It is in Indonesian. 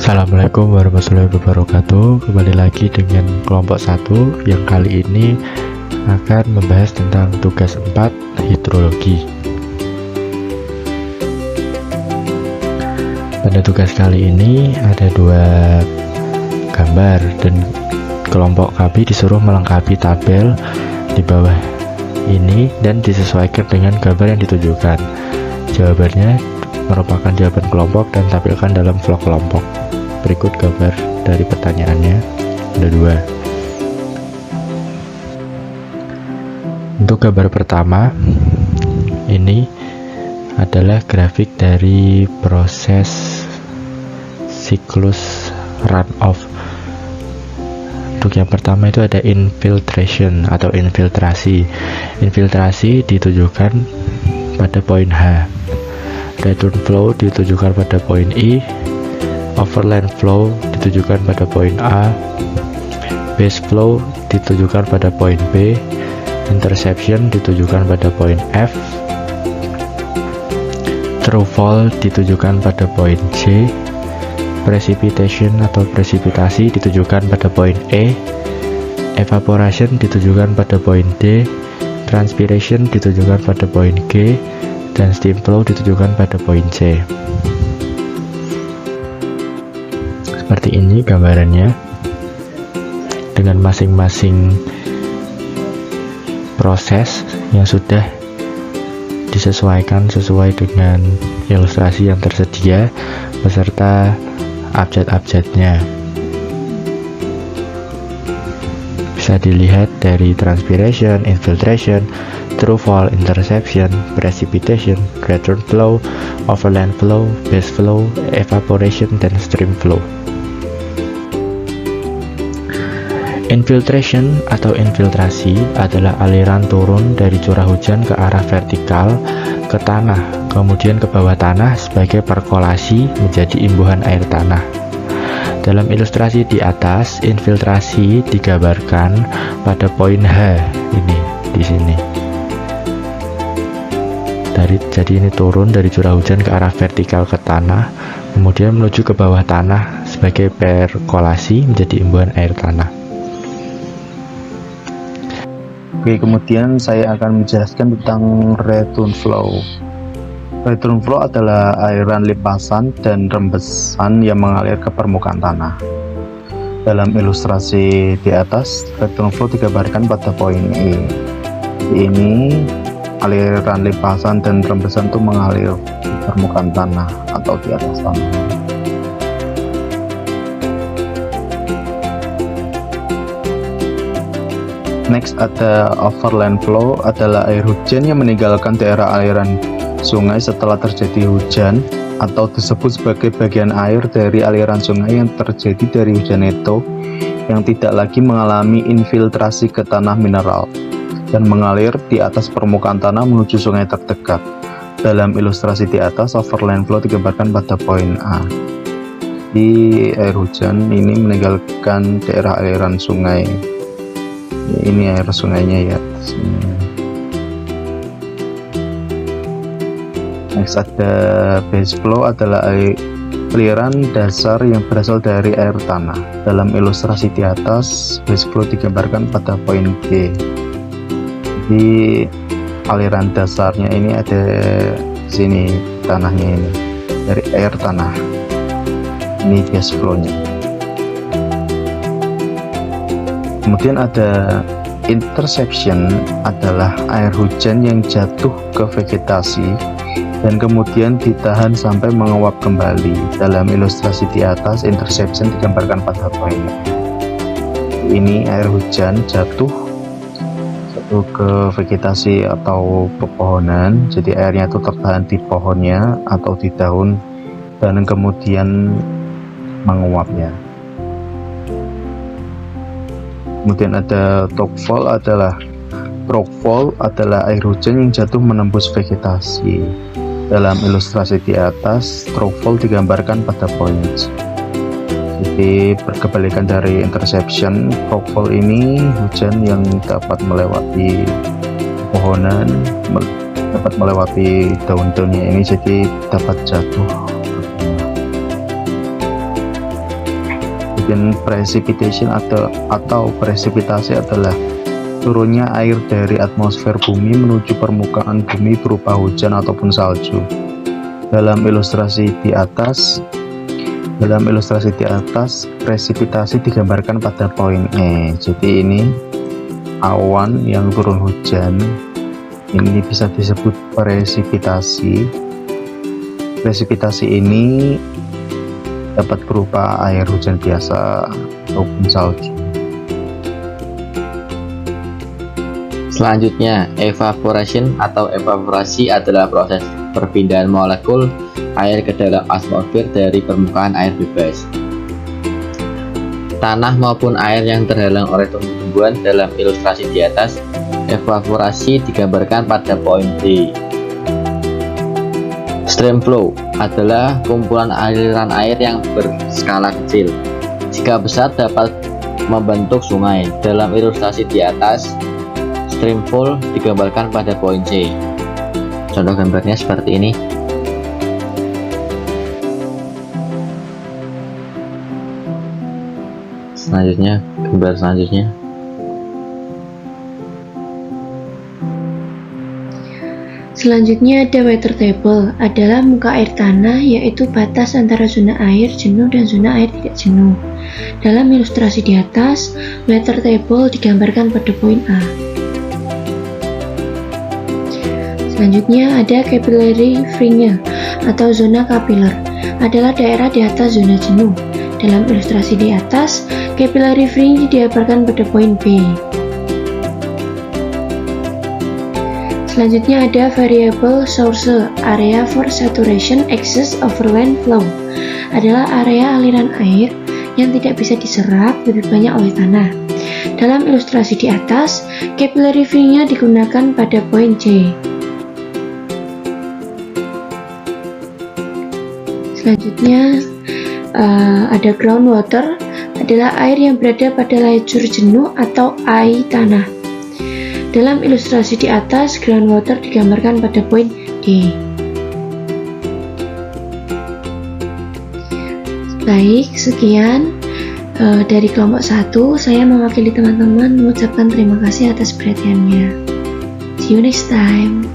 Assalamualaikum warahmatullahi wabarakatuh. Kembali lagi dengan kelompok 1 yang kali ini akan membahas tentang tugas 4 hidrologi. Pada tugas kali ini ada 2 gambar dan kelompok kami disuruh melengkapi tabel di bawah ini dan disesuaikan dengan gambar yang ditujukan. Jawabannya merupakan jawaban kelompok dan tampilkan dalam vlog kelompok. Berikut gambar dari pertanyaannya, ada 2. Untuk gambar pertama, ini adalah grafik dari proses siklus runoff. Untuk yang pertama itu ada infiltration atau infiltrasi. Infiltrasi ditujukan pada poin H. Return flow ditujukan pada poin I, overland flow ditujukan pada poin A, base flow ditujukan pada poin B, interception ditujukan pada poin F, true fall ditujukan pada poin C, precipitation atau presipitasi ditujukan pada poin E, evaporation ditujukan pada poin D, transpiration ditujukan pada poin G, dan steam flow ditujukan pada poin C. Seperti ini gambarannya dengan masing-masing proses yang sudah disesuaikan sesuai dengan ilustrasi yang tersedia beserta abjad-abjadnya. Bisa dilihat dari transpiration, infiltration, true fall, interception, precipitation, return flow, overland flow, base flow, evaporation, dan stream flow. Infiltration atau infiltrasi adalah aliran turun dari curah hujan ke arah vertikal ke tanah, kemudian ke bawah tanah sebagai perkolasi menjadi imbuhan air tanah. Dalam ilustrasi di atas, infiltrasi digambarkan pada poin H ini di sini. Jadi ini turun dari curah hujan ke arah vertikal ke tanah, kemudian menuju ke bawah tanah sebagai perkolasi menjadi imbuhan air tanah. Oke, kemudian saya akan menjelaskan tentang return flow. Return flow adalah aliran limpasan dan rembesan yang mengalir ke permukaan tanah. Dalam ilustrasi di atas, return flow digambarkan pada poin E. Ini aliran limpasan dan rembesan itu mengalir di permukaan tanah atau di atas tanah. Next ada overland flow, adalah air hujan yang meninggalkan daerah aliran sungai setelah terjadi hujan atau disebut sebagai bagian air dari aliran sungai yang terjadi dari hujan itu yang tidak lagi mengalami infiltrasi ke tanah mineral dan mengalir di atas permukaan tanah menuju sungai terdekat. Dalam ilustrasi di atas, overland flow digambarkan pada poin A. Di air hujan ini meninggalkan daerah aliran sungai. Ini air sungainya ya. Next ada base flow, adalah aliran dasar yang berasal dari air tanah. Dalam ilustrasi di atas, base flow digambarkan pada poin B. Di aliran dasarnya ini ada di sini tanahnya ini dari air tanah. Ini base flow-nya. Kemudian ada interception, adalah air hujan yang jatuh ke vegetasi dan kemudian ditahan sampai menguap kembali. Dalam ilustrasi di atas, interception digambarkan pada poin ini air hujan jatuh ke vegetasi atau pepohonan, jadi airnya itu tertahan di pohonnya atau di daun dan kemudian menguapnya. Kemudian ada trough fall, adalah air hujan yang jatuh menembus vegetasi. Dalam ilustrasi di atas, trough fall digambarkan pada poin. Jadi berkebalikan dari interception, trough fall ini hujan yang dapat melewati pohonan, dapat melewati daun-daunnya ini, jadi dapat jatuh. Precipitation atau presipitasi adalah turunnya air dari atmosfer bumi menuju permukaan bumi berupa hujan ataupun salju. Dalam ilustrasi di atas, presipitasi digambarkan pada poin E. Jadi ini awan yang turun hujan, ini bisa disebut presipitasi. Presipitasi ini dapat berupa air hujan biasa ataupun salju. Selanjutnya, evaporation atau evaporasi adalah proses perpindahan molekul air ke dalam atmosfer dari permukaan air bebas. Tanah maupun air yang terhalang oleh tumbuh-tumbuhan dalam ilustrasi di atas, evaporasi digambarkan pada poin D. Stream flow adalah kumpulan aliran air yang berskala kecil. Jika besar dapat membentuk sungai. Dalam ilustrasi di atas, stream flow digambarkan pada poin C. Contoh gambarnya seperti ini. Selanjutnya, gambar selanjutnya. Selanjutnya ada water table, adalah muka air tanah, yaitu batas antara zona air jenuh dan zona air tidak jenuh. Dalam ilustrasi di atas, water table digambarkan pada poin A. Selanjutnya ada capillary fringe atau zona kapiler, adalah daerah di atas zona jenuh. Dalam ilustrasi di atas, capillary fringe digambarkan pada poin B. Selanjutnya ada variable source, area for saturation excess overland flow, adalah area aliran air yang tidak bisa diserap lebih banyak oleh tanah. Dalam ilustrasi di atas, capillary fringe digunakan pada poin C. Selanjutnya ada groundwater, adalah air yang berada pada lajur jenuh atau ai tanah. Dalam ilustrasi di atas, groundwater digambarkan pada poin D. Baik, sekian dari kelompok 1. Saya mewakili teman-teman mengucapkan terima kasih atas perhatiannya. See you next time.